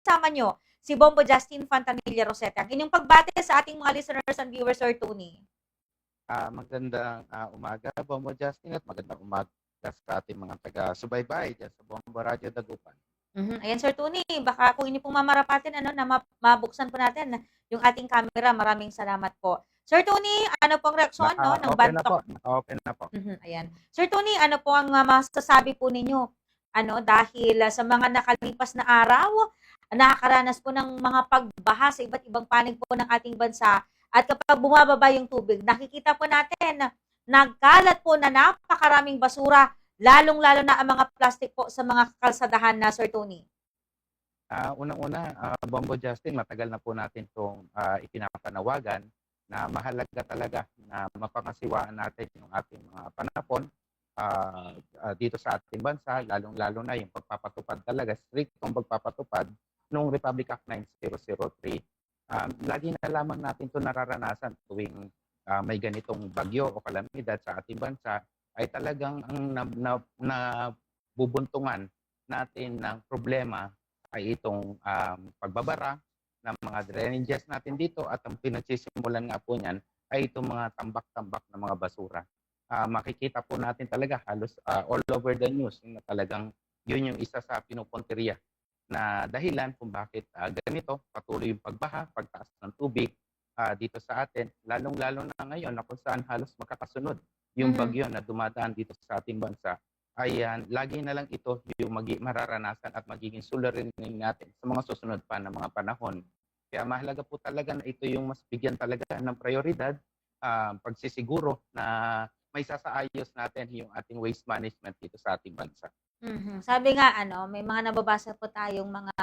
kasama nyo si Bombo Justin Fantanilla Rosetta. Ang inyong pagbate sa ating mga listeners and viewers, Sir Tony. Magandang umaga, Bombo Justin, at magandang umaga sa ating mga taga-subaybay dyan sa Bombo Radio Dagupan. Ayan, Sir Tony, baka kung inyo pong mamarapatin, na mabuksan po natin yung ating camera. Maraming salamat po. Sir Tony, ano pong reaksyon ng Bantok? Open na po. Ayan. Sir Tony, ano po ang masasabi po ninyo? Dahil sa mga nakalipas na araw, nakakaranas po ng mga pagbaha sa iba't ibang panig po ng ating bansa. At kapag bumababa yung tubig, nakikita po natin nagkalat po na napakaraming basura, lalong-lalo na ang mga plastic po sa mga kalsadahan na, Sir Tony. Unang-una, Bombo Justin, matagal na po natin itong ipinapanawagan na mahalaga talaga na mapangasiwaan natin yung ating mga panahon dito sa ating bansa, lalong-lalo na yung pagpapatupad talaga, striktong pagpapatupad noong Republic Act 9003. Lagi na lamang natin ito nararanasan tuwing may ganitong bagyo o kalamidad sa ating bansa, ay talagang ang nabubuntungan natin ng problema ay itong pagbabara ng mga drainages natin dito, at ang pinagsisimulan nga po niyan ay itong mga tambak-tambak na mga basura. Makikita po natin talaga halos all over the news na talagang yun yung isa sa pinupunteriya na dahilan kung bakit ganito patuloy yung pagbaha, pagtaas ng tubig dito sa atin, lalong-lalo na ngayon na kung saan halos makakasunod yung bagyo na dumadaan dito sa ating bansa. Ayan, lagi na lang ito yung mararanasan at magiging suliranin natin sa mga susunod pa na mga panahon. Kaya mahalaga po talaga na ito yung mas bigyan talaga ng prioridad, pagsisiguro na may sasaayos natin yung ating waste management dito sa ating bansa. Sabi nga, may mga nababasa po tayong mga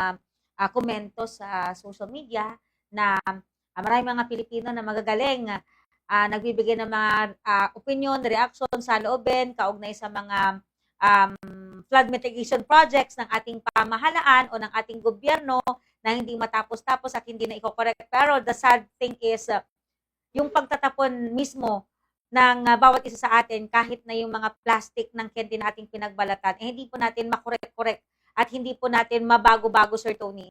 komento sa social media na maraming mga Pilipino na magagaling nagbibigay ng mga opinion, reaction sa loobin, kaugnay sa mga flood mitigation projects ng ating pamahalaan o ng ating gobyerno na hindi matapos-tapos at hindi na i-correct. Pero the sad thing is, yung pagtatapon mismo ng bawat isa sa atin, kahit na yung mga plastic ng candy na ating pinagbalatan, hindi po natin makorek-korek at hindi po natin mabago-bago, Sir Tony.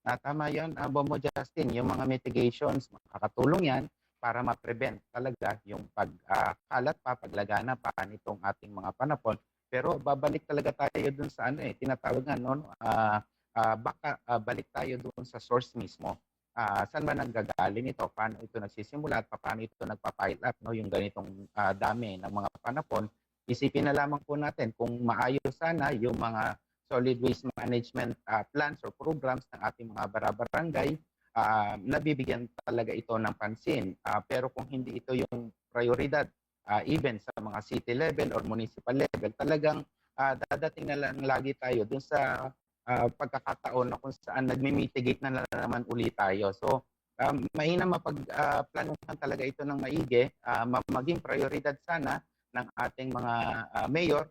Tama yun, Bombo Justin, yung mga mitigations, makakatulong yan para ma-prevent talaga yung pagkalat paglagana pa nitong ating mga panahon. Pero babalik talaga tayo dun sa tinatawag nga baka balik tayo dun sa source mismo. Saan ba nanggagaling ito? Paano ito nagsisimula at paano ito nagpa-pile up, yung ganitong dami ng mga panahon? Isipin na lamang po natin kung maayos sana yung mga solid waste management plans or programs ng ating mga barangay, nabibigyan talaga ito ng pansin. Pero kung hindi ito yung prioridad, even sa mga city level or municipal level, talagang dadating na lang lagi tayo dun sa pagkakataon na kung saan nagmi-mitigate na naman ulit tayo. So, mahina mapagplanuhan talaga ito ng maigi, maging prioridad sana ng ating mga mayor,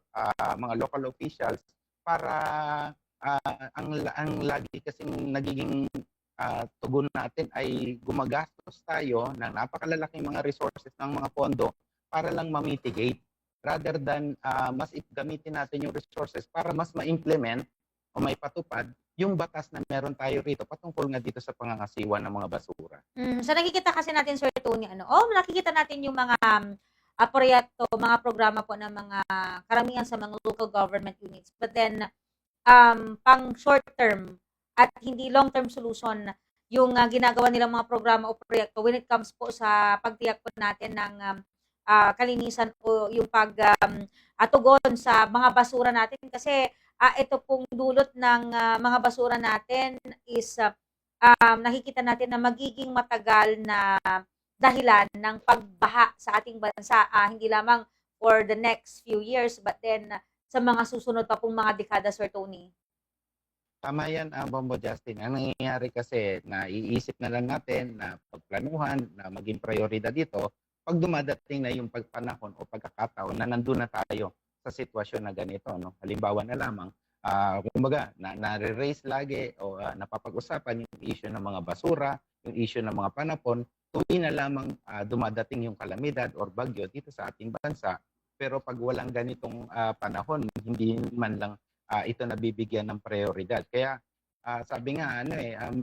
mga local officials, para ang lagi kasing nagiging tugon natin ay gumagastos tayo ng napakalalaking mga resources ng mga pondo para lang ma-mitigate, rather than mas gamitin natin yung resources para mas ma-implement o may patupad yung batas na meron tayo rito patungkol nga dito sa pangangasiwa ng mga basura. So nakikita kasi natin, Sir Tony, nakikita natin yung mga proyekto, mga programa po ng mga karamihan sa mga local government units. But then, pang short term at hindi long term solution yung ginagawa nilang mga programa o proyekto when it comes po sa pagtiyak po natin ng kalinisan o yung tugon sa mga basura natin. Kasi ito pong dulot ng mga basura natin is nakikita natin na magiging matagal na dahilan ng pagbaha sa ating bansa, hindi lamang for the next few years but then sa mga susunod pa pong mga dekada, Sir Tony. Tama yan, Bombo Justin. Ang nangyayari kasi, naiisip na lang natin na pagplanuhan, na maging prioridad dito, pag dumadating na yung pagpanahon o pagkakataon na nandun na tayo sa sitwasyon na ganito. Halimbawa na lamang, kumbaga, nare-raise lagi o napapag-usapan yung issue ng mga basura, yung issue ng mga panahon, tuwing na lamang dumadating yung kalamidad or bagyo dito sa ating bansa. Pero pag walang ganitong panahon, hindi man lang ito nabibigyan ng prioridad. Kaya sabi nga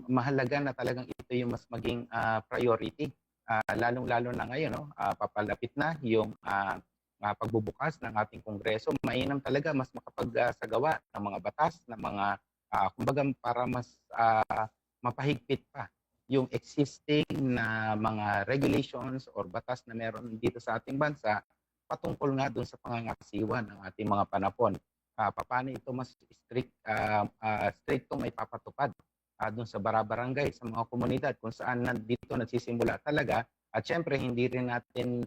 mahalaga na talagang ito yung mas maging priority. Lalong-lalo na ngayon, no, papalapit na yung pagbubukas ng ating Kongreso. Mainam talaga mas makapagsagawa ng mga batas, ng mga kumbaga para mas mapahigpit pa yung existing na mga regulations or batas na meron dito sa ating bansa patungkol nga doon sa pangangasiwa ng ating mga panapon. Paano ito mas strictong may papatupad doon sa barangay, sa mga komunidad kung saan dito nagsisimula talaga. At syempre, hindi rin natin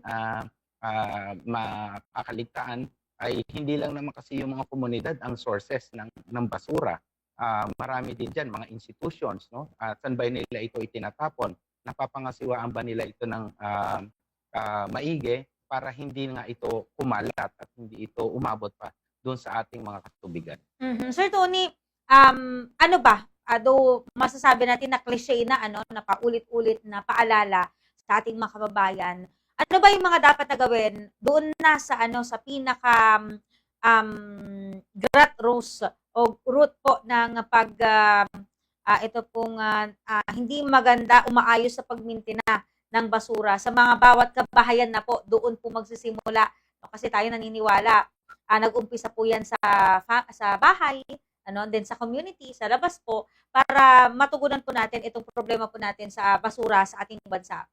makakaligtaan ay hindi lang naman kasi yung mga komunidad ang sources ng basura. Marami din dyan, mga institutions, no? Saan ba nila ito itinatapon? Napapangasiwaan ba nila ito ng maigi para hindi nga ito kumalat at hindi ito umabot pa doon sa ating mga katubigan? Sir Tony, ano ba? Though masasabi natin na cliche na na paulit-ulit na paalala sa ating mga kababayan, ano ba yung mga dapat na gawin doon na sa sa pinaka grassroots o root po ng ito pong hindi maganda umaayos sa pagmintina ng basura sa mga bawat kabahayan na po doon po magsisimula. Kasi tayo naniniwala, nag-umpisa po yan sa bahay, then sa community, sa labas po, para matugunan po natin itong problema po natin sa basura sa ating bansa.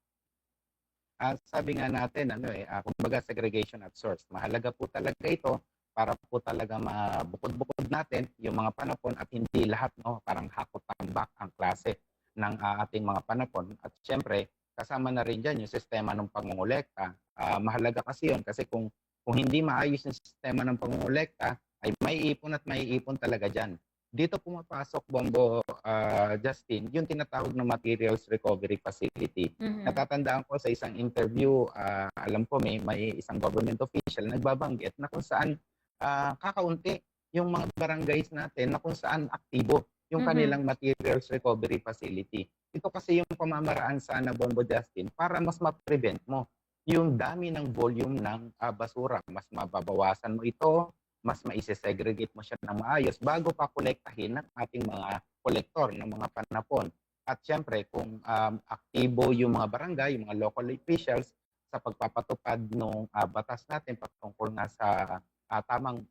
Sabi nga natin, kumbaga segregation at source. Mahalaga po talaga ito para po talaga mabukod-bukod natin yung mga panapon at hindi lahat parang hakot-tambak ang klase ng ating mga panapon. At syempre, kasama na rin dyan yung sistema ng pangungulekta. Mahalaga kasi yun kasi kung hindi maayos yung sistema ng pangungulekta, ay maiipon talaga dyan. Dito pumapasok, Bombo, Justin, yung tinatawag na Materials Recovery Facility. Natatandaan ko sa isang interview, alam ko may isang government official nagbabanggit na kung saan kakaunti yung mga barangays natin na kung saan aktibo yung kanilang Materials Recovery Facility. Ito kasi yung pamamaraan sana, Bombo Justin, para mas ma-prevent mo yung dami ng volume ng basura. Mas mababawasan mo ito, mas maisesegregate mo siya ng maayos bago pa kolektahin ng ating mga kolektor ng mga panapon. At syempre, kung aktibo yung mga barangay, yung mga local officials sa pagpapatupad ng batas natin patungkol nga sa tamang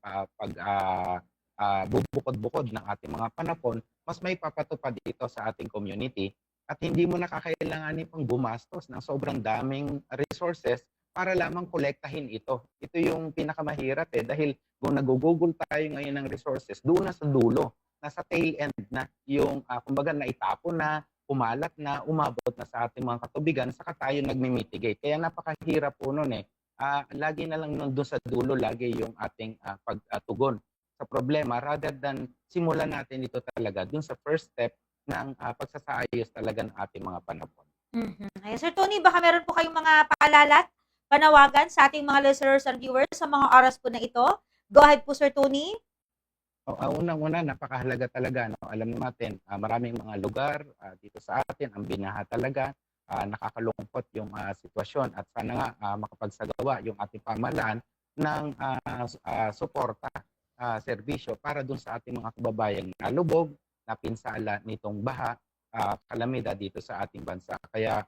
bubukod-bukod ng ating mga panapon, mas may papatupad ito sa ating community at hindi mo nakakailanganin pang gumastos ng sobrang daming resources para lamang kolektahin ito. Ito yung pinakamahirap dahil kung nag-google tayo ngayon ng resources, doon na sa dulo, nasa tail end na yung kumbaga naitapon na, umalat na, umabot na sa ating mga katubigan, saka tayo nagmi-mitigate. Kaya napakahirap po nun lagi na lang doon sa dulo, lagi yung ating pagtugon sa problema rather than simulan natin ito talaga doon sa first step ng pagsasaayos talaga ng ating mga panapon. Ayan, Sir Tony, baka meron po kayong mga paalala, panawagan sa ating mga listeners and viewers sa mga oras po na ito. Go ahead po, Sir Tony. Unang-una, napakahalaga talaga. Alam natin, maraming mga lugar dito sa atin, ang binaha talaga, nakakalungkot yung sitwasyon at sana nga makapagsagawa yung ating pamahalaan ng suporta, serbisyo para dun sa ating mga kababayan na lubog, na pinsala nitong baha, kalamidad dito sa ating bansa. Kaya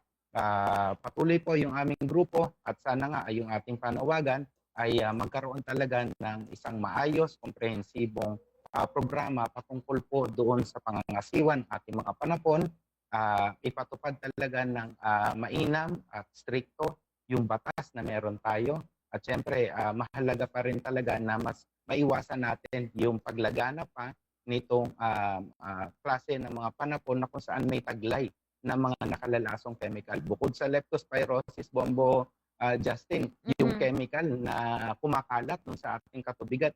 patuloy po yung aming grupo at sana nga yung ating panawagan ay magkaroon talaga ng isang maayos, komprehensibong programa patungkol po doon sa pangangasiwan ating mga panapon, ipatupad talaga ng mainam at stricto yung batas na meron tayo. At syempre, mahalaga pa rin talaga na mas maiwasan natin yung paglagana pa nitong klase ng mga panapon na kung saan may taglay ng mga nakalalasong chemical. Bukod sa leptospirosis, Bombo, Justin, yung chemical na kumakalat sa ating katubigan,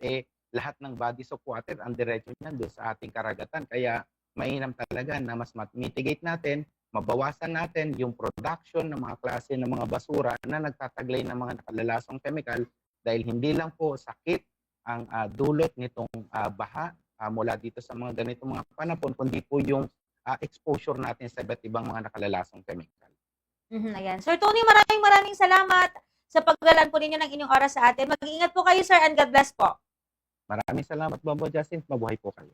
lahat ng bodies of water ang diretso niyan doon sa ating karagatan. Kaya mainam talaga na mas mitigate natin, mabawasan natin yung production ng mga klase ng mga basura na nagtataglay ng mga nakalalasong chemical dahil hindi lang po sakit ang dulot nitong baha mula dito sa mga ganitong mga panapon, kundi po yung exposure natin sa iba't ibang mga nakalalasong chemical. Ayan. Sir Tony, maraming salamat sa paglalaan po ninyo ng inyong oras sa atin. Mag-iingat po kayo, sir, and God bless po. Maraming salamat, Bombo Justin. Mabuhay po kayo.